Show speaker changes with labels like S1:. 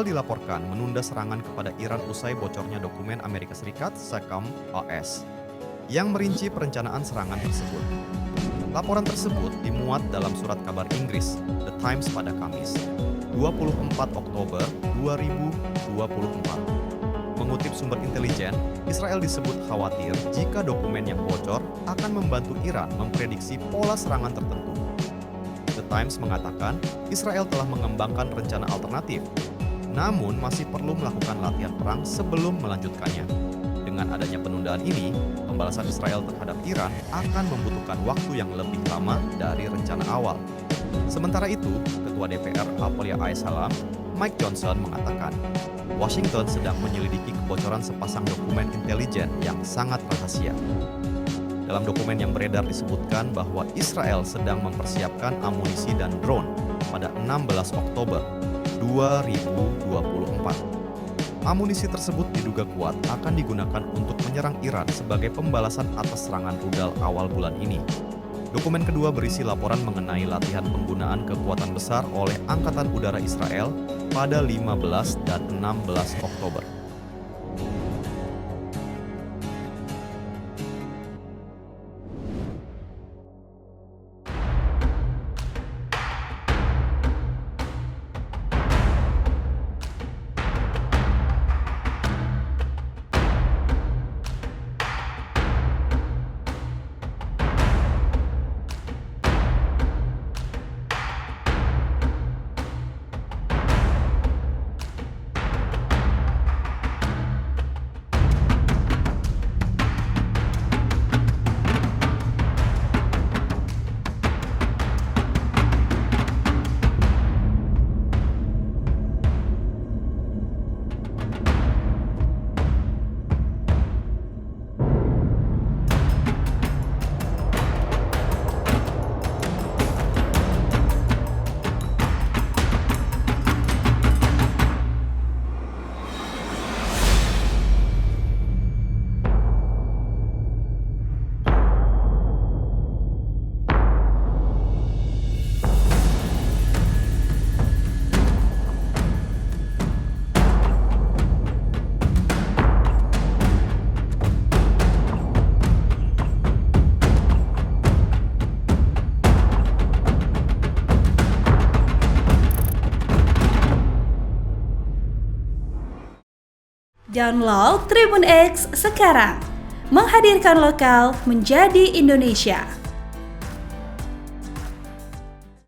S1: Israel dilaporkan menunda serangan kepada Iran usai bocornya dokumen Amerika Serikat SACEM AS yang merinci perencanaan serangan tersebut. Laporan tersebut dimuat dalam surat kabar Inggris The Times pada Kamis, 24 Oktober 2024. Mengutip sumber intelijen, Israel disebut khawatir jika dokumen yang bocor akan membantu Iran memprediksi pola serangan tertentu. The Times mengatakan Israel telah mengembangkan rencana alternatif, namun masih perlu melakukan latihan perang sebelum melanjutkannya. Dengan adanya penundaan ini, pembalasan Israel terhadap Iran akan membutuhkan waktu yang lebih lama dari rencana awal. Sementara itu, Ketua DPR Al-Polya Aisalam, Mike Johnson mengatakan, Washington sedang menyelidiki kebocoran sepasang dokumen intelijen yang sangat rahasia. Dalam dokumen yang beredar disebutkan bahwa Israel sedang mempersiapkan amunisi dan drone pada 16 Oktober 2024. Amunisi tersebut diduga kuat akan digunakan untuk menyerang Iran sebagai pembalasan atas serangan rudal awal bulan ini. Dokumen kedua berisi laporan mengenai latihan penggunaan kekuatan besar oleh Angkatan Udara Israel pada 15 dan 16 Oktober.
S2: Download Tribun X sekarang, menghadirkan lokal menjadi Indonesia.